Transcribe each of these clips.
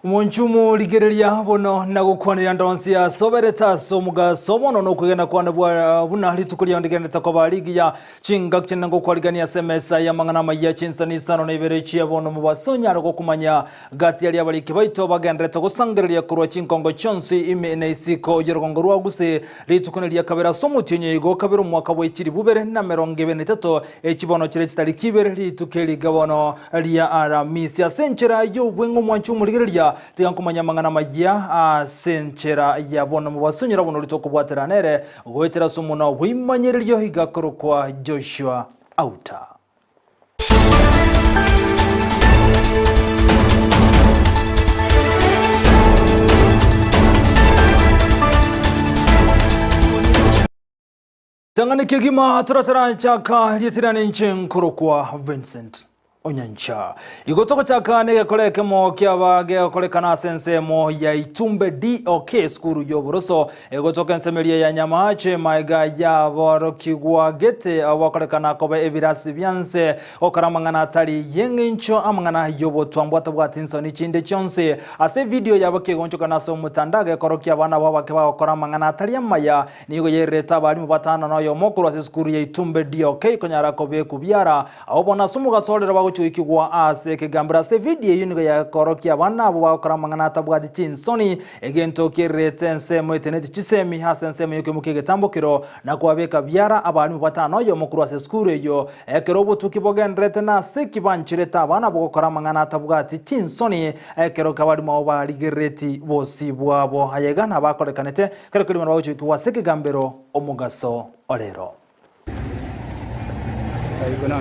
Monchumu ligereria bono na gukwanira ndonsia sobereta somuga somono no kugenda kwana buna litukulia ndigenda takoba ligi ya chinga kinna gukwaligania semesa ya mangana Amayia Chinsa ni Isano na Ibere chia bono mubasonya ro kumanya gati yali abaliki baito bagendreta gusangireria kurwa chinkongo chonsi ime na isiko yerongo rwa Gusii litukunelia kabera somutinye igo kabera mwaka w'ikiri bubere na 23 ekibono kire kitali kibere litukeli gabono lia aramisi ya senchera yo bwengo mwanchumu ligereria tigankumanya mangana Amayia senchera ya bono mubasonyera bono litokubwatera nere gwetera sumuna wimanyererio higakorokwa Joshua Auta. Tangani kegima taratara chaka litirane nkorokwa Vincent Onyancha. Igotoko chaka nege koleke mo kiabage kolekana sensemo ya Itumbe DOK skuru yoboroso egotoka nsemelia ya nyamache maiga ya borokigwa gete awakolekana kobe ebirasi byanse okaramangana atali yengincho amangana yobotwambwata bwatinso ni chinde chonse ase video yabake gonchoka naso mutandaga korokia abana babake bakoramangana atali Amayia nigo yereta bali mubatana no yomokuru ase skuru ya Itumbe DOK konyara kobe kubyara abona sumuga solera ikigwa ase kegambira se video yunigo ya korokia abana abo bakoramangana atabwati chinsoni egento kiretense mu internet chisemi hasense mu yokemukege tambokiro na kwabeka byara abantu batano yo mukuru ase skuru eyo ekerobo tukibogendrete na sekibanchireta abana bakoramangana atabwati chinsoni ekero kabari mu baligereti bosi bwabo hayegana bakorekanete kero kuri mwana w'ikigwa sekegambero omugaso olero ayibona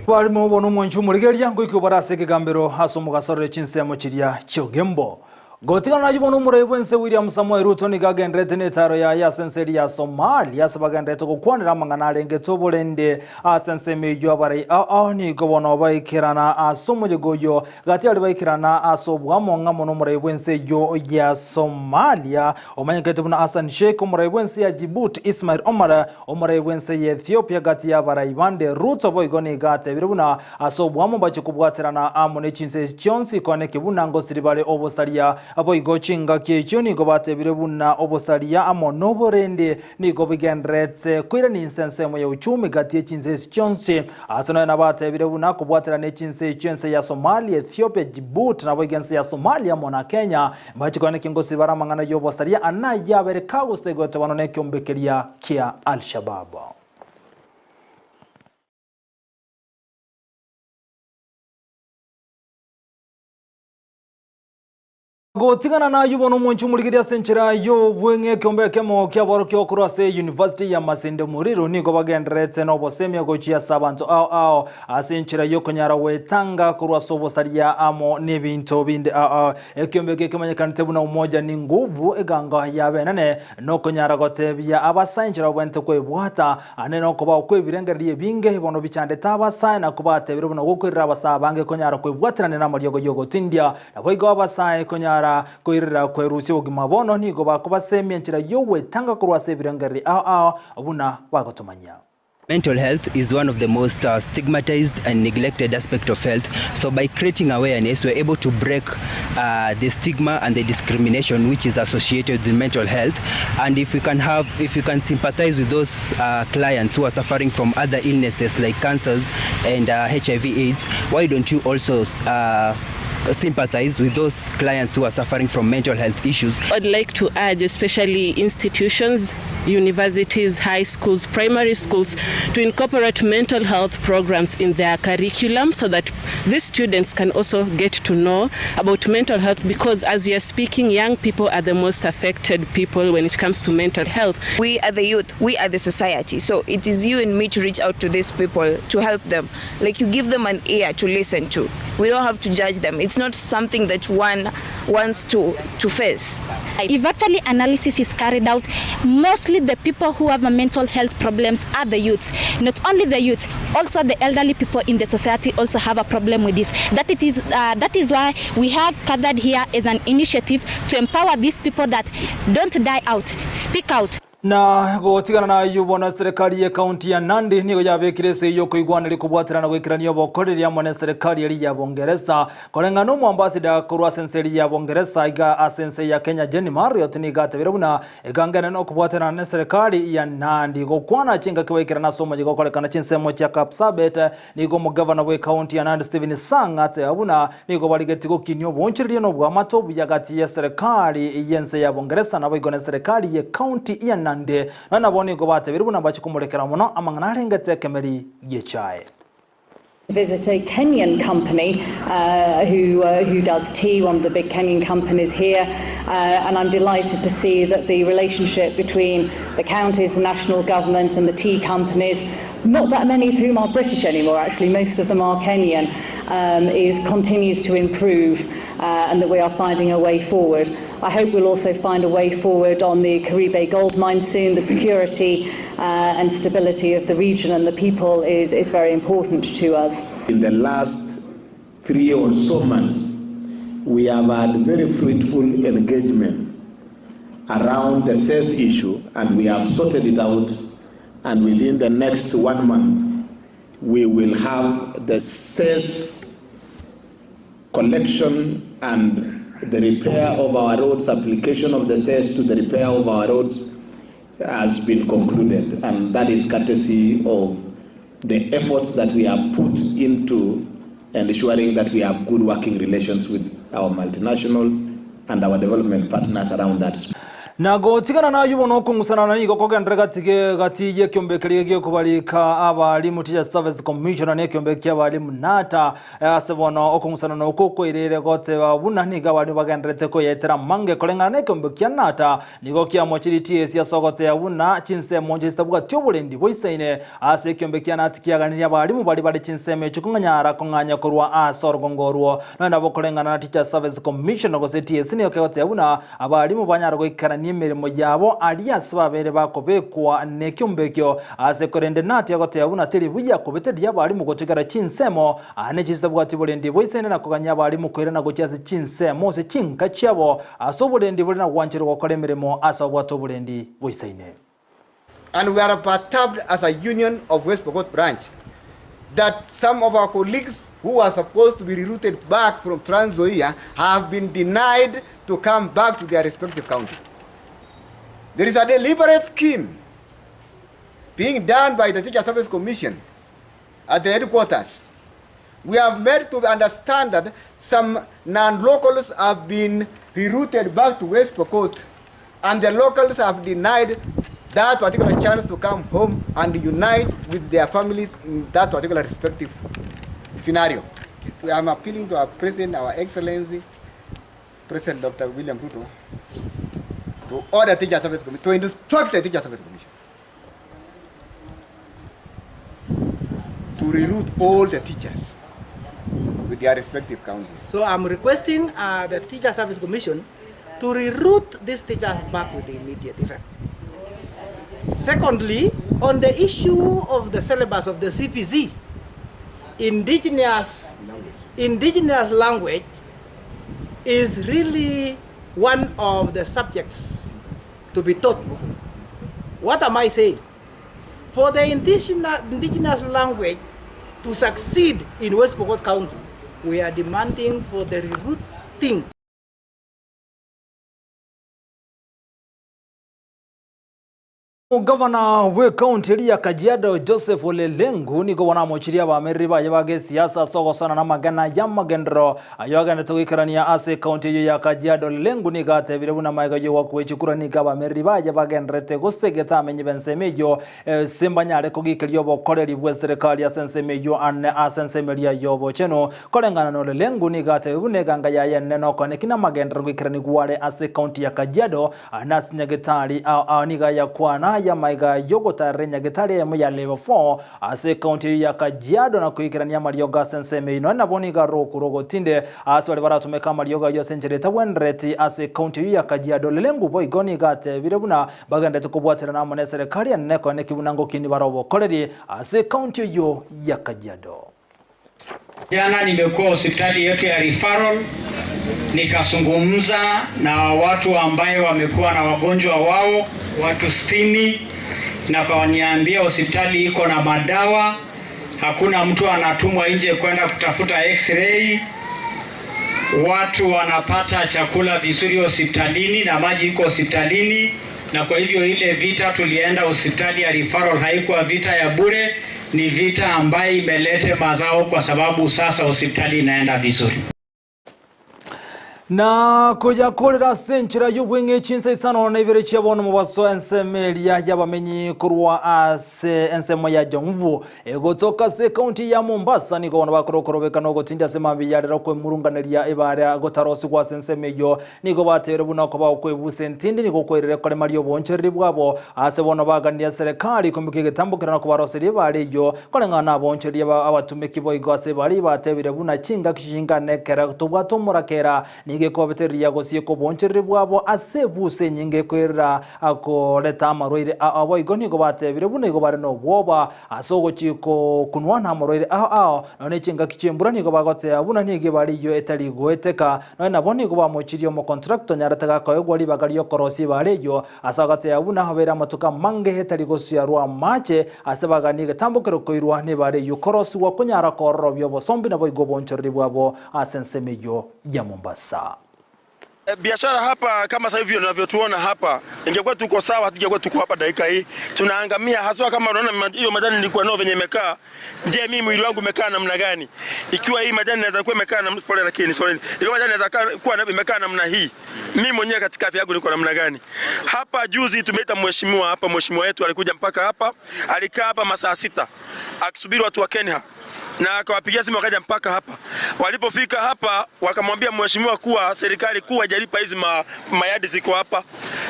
bari mu bono mwanchumu ligeria ngo ikobarase kegambero haso mugasore chinsemo chiria chogembo gotigana na jibono murebwense William Samuel Ruto ni gagendrete netaro ya senseri ya Somalia sabagendrete gukwanira mangana renge tobolende asense mejo abari ni gobono bayikirana asomoje goyo gati ali bayikirana asobwamo ngamono murebwense yo ya Somalia omanyekete buna Hassan Sheikh murebwense ya Djibouti Ismail Omar murebwense ya Ethiopia gati ya baraibande Ruto boygoni gate birubuna asobwamo bachikubwaterana amone chinse chonsi koneke buna ngosiribale obosalia abo igochinga kyecho ni gobatebire buna obosalia amono borende ni gobigendretse kwira ni insensemo ya uchumi gati chinse chonse asana na batebire buna kubwatera ne chinse chense ya Somalia Ethiopia Djibouti na bogense ya Somalia mona Kenya bachikone kingosi baramangana yobosalia anaya berekago segote banone kyombekeria kia Al-Shabaab. Gotigana na yubono mwanchumu ligeria senchera yo bwenge kyombeke mo kyaboro kyokurase University ya Masinde Muriro nigo bagendrete no bosemya gochia sabanto ao asenchera yo konyara wetanga kurwaso obosalia amo nebinto binde ekyombeke kemanyekante buna umoja ni nguvu eganga yabenane no konyara gotebya abasenchera bwente kwebwata aneno kuba okwebirengerie binge bono bichande tabasa na kubatebira buna gokwirira abasabange konyara kwebwatirane na moryogo yogotindia naboigo abasaye konyara koirira kwerusi ogima bono nigo bakobasemya nchira yowe tanga kurwase birangari abuna bagotomanya. Mental health is one of the most stigmatized and neglected aspect of health. So by creating awareness, we're able to break the stigma and the discrimination which is associated with mental health. And if we can sympathize with those clients who are suffering from other illnesses like cancers and HIV/AIDS, why don't you also sympathize with those clients who are suffering from mental health issues? I'd like to urge especially institutions, universities, high schools, primary schools to incorporate mental health programs in their curriculum so that these students can also get to know about mental health, because as we are speaking, young people are the most affected people when it comes to mental health. We are the youth, we are the society, so it is you and me to reach out to these people to help them. Like, you give them an ear to listen to. We don't have to judge them. It's not something that one wants to face. If actually analysis is carried out, mostly the people who have mental health problems are the youths. Not only the youths, also the elderly people in the society also have a problem with this. That is why we have gathered here as an initiative to empower these people that don't die out, speak out. Na gotigana na yubona serikali ya kaunti ya Nandi nigo yabekirese yo kuigwana likubwatira na gwikirania bokoreri ya mone serikali yali ya Bongereza kolengano mu ambassador kurwa senseri ya Bongereza iga asense ya Kenya Jenny Marriott ni gatebera buna egangana no kubwatira na serikali ya Nandi gokwana chinga kwekira na somo jigo kolekana chinsemo cha Kapsabet nigo mu governor we kaunti ya Nandi Stephen Sangate abuna nigo baligeti go kinyo bonchiriye no bwa matobu yagati ya serikali yense ya Bongereza na bigone serikali ya kaunti ya Nandi na boni go batebera buna bachikumulekera muno amangana arengete kemeri yechae. Visit a Kenyan company who does tea, one of the big Kenyan companies here, and I'm delighted to see that the relationship between the counties, the national government and the tea companies, not that many of whom are British anymore actually, most of them are Kenyan, continues to improve and that we are finding a way forward. I hope we'll also find a way forward on the Karibe gold mine soon. The security and stability of the region and the people is very important to us. In the last 3 or so months, we have had very fruitful engagement around the cess issue, and we have sorted it out, and within the next 1 month, we will have the cess collection and the repair of our roads, application of the cess to the repair of our roads has been concluded, and that is courtesy of the efforts that we have put into ensuring that we have good working relations with our multinationals and our development partners around that space. Na gotigana na yubono kungusana na nigo kogendera gatiye kyombekeriye gyo kubalika abalimu Teacher Service Commission ne kyombekya abalimu nata asebono okungusana no kokwerere gote babuna niga bali bagenderete ko yetera mange kolengana ne kyombekya nata nigo kya mochiriti esi yasogote yabuna Chinsa monje stabuga tyobulendi boisaine ase kyombekya nati kyaganira abalimu bali Chinsa chukunganyara kunganya korwa asorgongorwo nanda bokolengana na Teacher Service Commission go CTS ne kyogote yabuna abalimu banyara go ikara emirimo yabo alias babere bakobekwa nekyombekyo asekorende nati yagote yabuna teri buya kubete yabali mu gotigara Chinsemo anekisabwa tibolendi boisene na kuganya abali mu kwera na gokiaze Chinsemo se chinka cyabo asobolendi bole na gwanchiro gokora emirimo asabwa tobolendi boisene. And we are perturbed as a union of West Pokot branch that some of our colleagues who are supposed to be rerouted back from Trans Nzoia have been denied to come back to their respective county. There is a deliberate scheme being done by the Teacher Service Commission at the headquarters. We have made to understand that some non-locals have been rerouted back to West Pokot, and the locals have denied that particular chance to come home and unite with their families in that particular respective scenario. So I am appealing to our President, our Excellency, President Dr. William Ruto, to order Teacher Service Commission, to instruct the Teacher Service Commission to reroute all the teachers with their respective counties. So I'm requesting the Teacher Service Commission to reroute these teachers back with the immediate effect. Secondly, on the issue of the syllabus of the CPC, indigenous language is really one of the subjects to be taught. What am I saying? For the indigenous language to succeed in West Pokot County, we are demanding for the rerouting. Governor we county ya Kajiado Joseph Olelengu ni gobana mochiria ba meriba yabage siasa sogo sana na magana ya magendro ayogana togikarania ase county ya Kajiado Olelengu ni gate bire buna maiga yo wakwechukura ni gaba meriba yabagendrete gosegeta amenye bensemejo sembanyare kogikerio bokoreri bwe serikali ya sensemejo ane asensemeria yobo cheno kolengana no Olelengu ni gate bune ganga ya yenne no konekina magendro gikirani gware ase county ya Kajiado anasinya getari aniga ya kwana ya maiga yogotare nyagetare mu ya level 4 ase county ya Kajiado na kuikirania marioga senseme ino na boniga roku tinde ase bali baratumeka marioga yo senjere tawendreti ase county ya Kajiado lelengu boy goni gate birebuna baganda tukubwatira na mone serikali aneko ne kibunango kini barobo koleri ase county yo ya Kajiado. Jana nimekuwa hospitali yetu ya referral nikazungumza na watu ambaye wamekuwa na wagonjwa wao watu 60 na kawaniambia hospitali iko na madawa, hakuna mtu anatumwa nje kwenda kutafuta x-ray, watu wanapata chakula vizuri hospitalini na maji iko hospitalini, na kwa hivyo ile vita tulienda hospitali ya referral haikuwa vita ya bure, ni vita ambaye imelete mazao kwa sababu sasa hospitali inaenda vizuri. Na kuja kolera senchira yubwenge Chinsa Isano na Ibere chiabono mubaso ensemelia yabamenyi kurwa ase ensemo ya Jomvu egotoka se county ya Mombasa niko wana bakorokorobeka no gotinda semambi yarera kwe murunganeria Ibere gotarosi kwa sensemeyo niko batere buna ko bakwe busentindi niko kwerere kole Mario boncherri bwabo ase bono bagandia serikali kumukige tambukira no kubaroseri bari yo kole ngana boncherri abatumeki boigo ase bari batebire buna chinga kishinga nekera tubwato murakera nige ko beteria gosie ko boncherre bwabo ase buse nyinge kwera ako leta amaroire abo igoni go batebire bune go bare no bwoba asogo chiko kunwana amaroire none chinga kichembura ni go bagote abuna nige bari yo etali goeteka none boni go bamochirio mo contract nyarataka ko egwali bagari yo korosi bare yo asagate abuna habera matuka mange hetali gosia rwa mache asebaganige tambukero koirwa ne bare yo korosi wa kunyara korro byo bosombi na boigo boncherre bwabo asensemeyo ya Mombasa. Biashara hapa kama sasa hivi unavyotuona hapa, ingekuwa tuko sawa, hatungekuwa tuko hapa dakika hii. Tunaangamia haswa kama unaona hiyo majani nilikuwa nao venye imekaa. Je, mimi mwili wangu umekaa namna gani? Ikiwa hii majani inaweza kuwa imekaa na pole lakini sorry. Ikiwa majani inaweza kuwa imekaa namna hii. Mimi mwenyewe katika afya yangu niko namna gani? Hapa juzi tumeita mheshimiwa hapa, mheshimiwa wetu alikuja mpaka hapa, alikaa hapa masaa 6 akisubiri watu wa Kenya. Na akawapigia simu wakaja mpaka hapa. Walipofika hapa wakamwambia mheshimiwa kuwa serikali kuwa hajalipa hizi mayadi ziko hapa,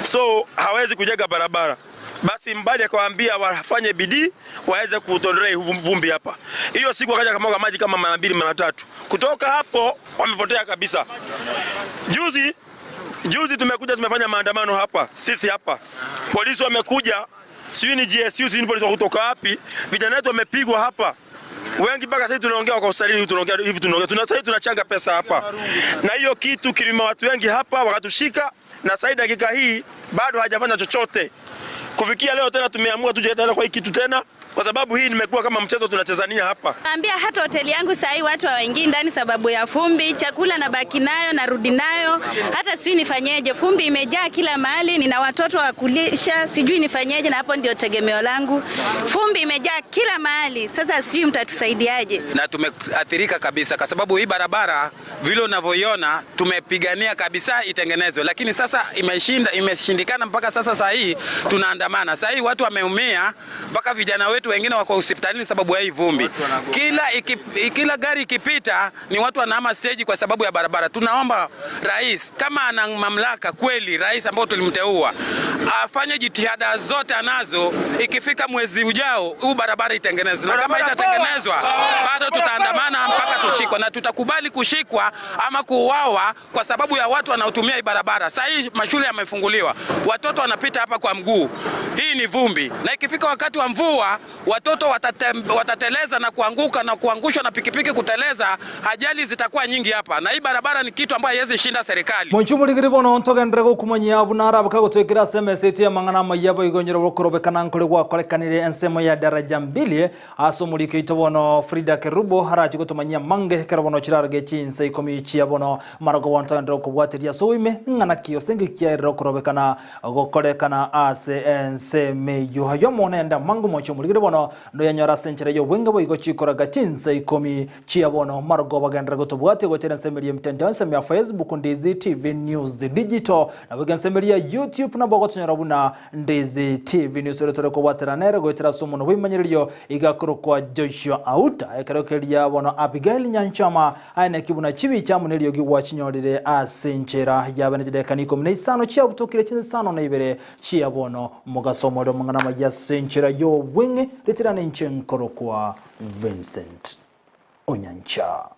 so hawezi kujenga barabara. Basi mbali akawaambia wafanye bidii waweze kutondolea vumbi hapa. Hiyo siku wakaja kamwaga maji kama mara 2 mara 3. Kutoka hapo wamepotea kabisa. Juzi tumekuja tumefanya maandamano hapa. Sisi hapa. Polisi wamekuja, sijui ni GSU, sijui ni polisi kutoka wapi. Vijana wetu wamepigwa hapa. Wengi mpaka sasa tunaongea kwa hospitalini, tunaongea hivi, sasa tunachanga pesa hapa. Na hiyo kitu kilima watu wengi hapa wakatushika, na sasa dakika hii bado hajafanya chochote. Kufikia leo tena tumeamua tuje tena kwa hii kitu tena, kwa sababu hii nimekuwa kama mchezo tunachezania hapa. Naambia hata hoteli yangu sasa hii watu hawaingii ndani sababu ya fumbi, chakula na baki nayo na rudi nayo. Hata sijui nifanyeje, fumbi imejaa kila mahali, nina watoto wa kulisha, sijui nifanyeje, na hapo ndio tegemeo langu. Fumbi imejaa kila mahali. Sasa sijui mtatusaidiaje. Na tumeathirika kabisa kwa sababu hii barabara vile unavyoiona tumepigania kabisa itengenezwe, lakini sasa imeshindikana mpaka sasa hii tunaandamana. Sasa hii watu wameumia, mpaka vijana wetu wengine wako hospitalini sababu ya hii vumbi. Kila gari ikipita ni watu wanahama stage kwa sababu ya barabara. Tunaomba rais kama ana mamlaka kweli, rais ambao tulimteua afanye jitihada zote anazo, ikifika mwezi ujao huu barabara itengenezwe. Na kama itatengenezwa bado tutaandamana mpaka tushikwe, na tutakubali kushikwa ama kuuawa kwa sababu ya watu wanaotumia hii barabara. Sasa hii mashule yamefunguliwa, watoto wanapita hapa kwa mguu. Hii ni vumbi, na ikifika wakati wa mvua watoto watateleza na kuanguka na kuangushwa na pikipiki kuteleza, ajali zitakuwa nyingi hapa, na hii barabara ni kitu ambayo haiwezi shinda serikali. Monchumuligiri bono ntogendrego kumanyia bunara bakagotwekira SMS ya mangana mayabo igonyero bokorobekana nkole gwa kolekanire ensemo ya daraja 2 asomulike itobono Frida Kerubo haraji gotomanyia mange kerabono chirarge Chinsa ikomichi abono marago wantandro kubwateria soime ngana kiyo sengi kiairo korobekana gokolekana ase enseme yo hayo monenda mangu monchumuligiri bono ndo yanyora senchere yo wenga boigo chikoraga Chinsa ikomi chiabono marago bagandra gotobwate gotera enseme mtandao ya Facebook Ndizi TV News Digital na baganseme ya YouTube na bogotonyora buna Ndizi TV News tore ko bateranere gotera somo no bimanyiriyo igakoro kwa Joshua Auta ekerokeria bono Abigail Nyanchama aine kibuna chibi chamuniriyo giwachinyorire asenchera yabanejide kaniko mne Isano chia butokire Chinsa na Ibere chia bono mugaso somo ndo mangana majasenchira yo wingi litirane nchenkoro kwa Vincent Onyancha.